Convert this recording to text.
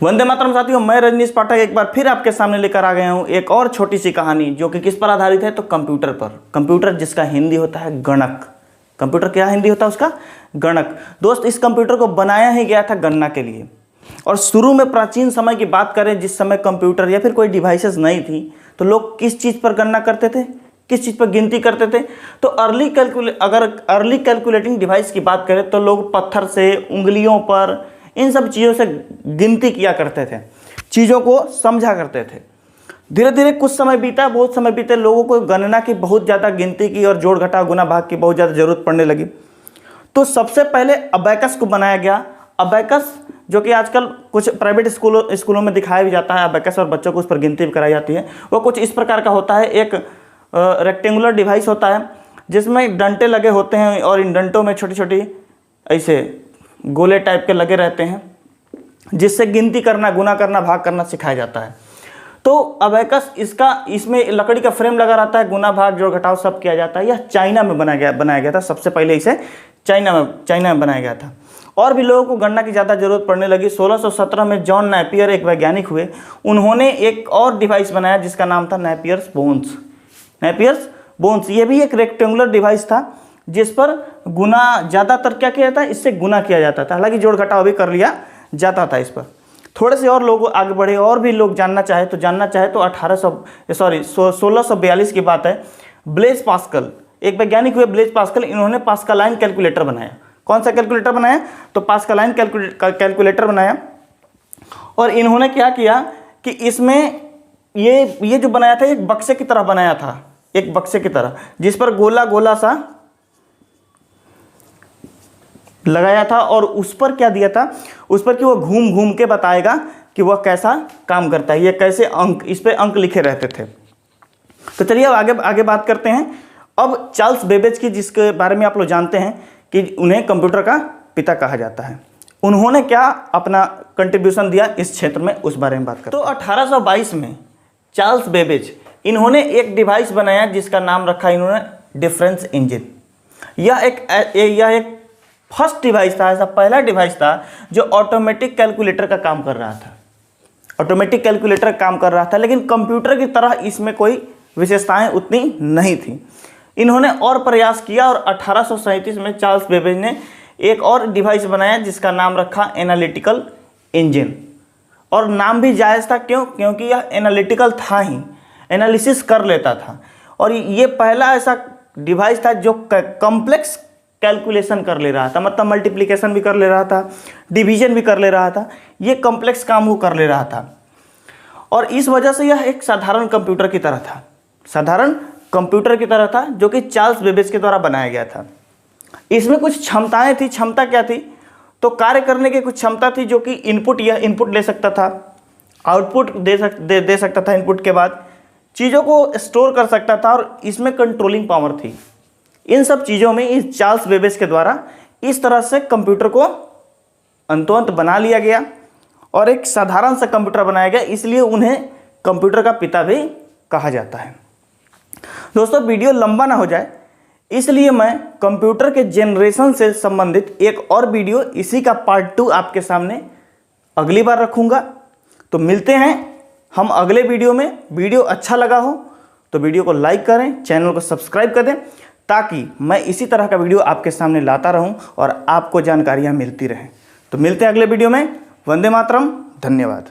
वंदे मातरम साथियों, मैं रजनीश पाठक एक बार फिर आपके सामने लेकर आ गया हूँ एक और छोटी सी कहानी जो कि किस पर आधारित है तो कंप्यूटर पर। कंप्यूटर जिसका हिंदी होता है गणक। कंप्यूटर क्या हिंदी होता है उसका? गणक। दोस्त, इस कंप्यूटर को बनाया ही गया था गणना के लिए। और शुरू में प्राचीन समय की बात करें, जिस समय कंप्यूटर या फिर कोई डिवाइसेस नहीं थी, तो लोग किस चीज़ पर गणना करते थे, किस चीज़ पर गिनती करते थे? तो अगर अर्ली कैलकुलेटिंग डिवाइस की बात करें तो लोग पत्थर से, उंगलियों पर, इन सब चीज़ों से गिनती किया करते थे, चीज़ों को समझा करते थे। धीरे धीरे कुछ समय बीता, बहुत समय बीते, लोगों को गणना की बहुत ज़्यादा, गिनती की और जोड़ घटाव गुना भाग की बहुत ज़्यादा ज़रूरत पड़ने लगी। तो सबसे पहले अबैकस को बनाया गया। अबैकस जो कि आजकल कुछ प्राइवेट स्कूलों में दिखाया भी जाता है अबैकस, और बच्चों को उस पर गिनती भी कराई जाती है। वो कुछ इस प्रकार का होता है, एक रेक्टेंगुलर डिवाइस होता है जिसमें डंटे लगे होते हैं और इन डंटों में छोटी छोटी ऐसे गोले टाइप के लगे रहते हैं, जिससे गिनती करना, गुना करना, भाग करना सिखाया जाता है। तो अबैकस इसमें लकड़ी का फ्रेम लगा रहता है, गुना भाग जोड़ घटाव सब किया जाता है। यह चाइना में बनाया गया था। सबसे पहले इसे चाइना में बनाया गया था। और भी लोगों को गणना की ज़्यादा जरूरत पड़ने लगी। 1617 में जॉन नेपियर एक वैज्ञानिक हुए, उन्होंने एक और डिवाइस बनाया जिसका नाम था नेपियर्स बोन्स। ये भी एक रेक्टेंगुलर डिवाइस था जिस पर गुना, ज़्यादातर क्या किया जाता है, इससे गुना किया जाता था। हालांकि जोड़ घटाव भी कर लिया जाता था इस पर। थोड़े से और लोग आगे बढ़े, और भी लोग जानना चाहे तो 1642 की बात है। ब्लेज पास्कल, एक वैज्ञानिक हुए ब्लेज पास्कल, इन्होंने पास्कलाइन कैलकुलेटर बनाया। कौन सा कैलकुलेटर बनाया? तो पास्कलाइन कैलकुलेटर बनाया। और इन्होंने क्या किया कि इसमें ये जो बनाया था एक बक्से की तरह बनाया था, एक बक्से की तरह, जिस पर गोला गोला सा लगाया था। और उस पर क्या दिया था? उस पर कि वो घूम घूम के बताएगा कि वह कैसा काम करता है, ये कैसे अंक, इस पे अंक लिखे रहते थे। तो चलिए अब आगे बात करते हैं। अब चार्ल्स बेबेज की, जिसके बारे में आप लोग जानते हैं कि उन्हें कंप्यूटर का पिता कहा जाता है, उन्होंने क्या अपना कंट्रीब्यूशन दिया इस क्षेत्र में, उस बारे में बात करते हैं। तो 1822 में चार्ल्स बेबेज, इन्होंने एक डिवाइस बनाया जिसका नाम रखा इन्होंने डिफरेंस इंजन। यह एक फर्स्ट डिवाइस था, ऐसा पहला डिवाइस था जो ऑटोमेटिक कैलकुलेटर का काम कर रहा था। लेकिन कंप्यूटर की तरह इसमें कोई विशेषताएं उतनी नहीं थी। इन्होंने और प्रयास किया और 1837 में चार्ल्स बेबेज ने एक और डिवाइस बनाया जिसका नाम रखा एनालिटिकल इंजन। और नाम भी जायज़ था, क्योंकि यह एनालिटिकल था ही, एनालिसिस कर लेता था। और ये पहला ऐसा डिवाइस था जो कॉम्प्लेक्स कैलकुलेशन कर ले रहा था, मतलब मल्टीप्लिकेशन भी कर ले रहा था, डिवीजन भी कर ले रहा था, ये कॉम्प्लेक्स काम वो कर ले रहा था। और इस वजह से यह एक साधारण कंप्यूटर की तरह था जो कि चार्ल्स बेबेज के द्वारा बनाया गया था। इसमें कुछ क्षमताएं थी। क्षमता क्या थी? तो कार्य करने की कुछ क्षमता थी, जो कि यह इनपुट ले सकता था, आउटपुट दे सकता था, इनपुट के बाद चीज़ों को स्टोर कर सकता था, और इसमें कंट्रोलिंग पावर थी। इन सब चीज़ों में इस चार्ल्स बेबेज के द्वारा इस तरह से कंप्यूटर को अंतोंत बना लिया गया और एक साधारण सा कंप्यूटर बनाया गया, इसलिए उन्हें कंप्यूटर का पिता भी कहा जाता है। दोस्तों, वीडियो लंबा ना हो जाए इसलिए मैं कंप्यूटर के जनरेशन से संबंधित एक और वीडियो, इसी का पार्ट 2 आपके सामने अगली बार रखूँगा। तो मिलते हैं हम अगले वीडियो में। वीडियो अच्छा लगा हो तो वीडियो को लाइक करें, चैनल को सब्सक्राइब कर दें, ताकि मैं इसी तरह का वीडियो आपके सामने लाता रहूं और आपको जानकारियां मिलती रहें। तो मिलते हैं अगले वीडियो में। वंदे मातरम। धन्यवाद।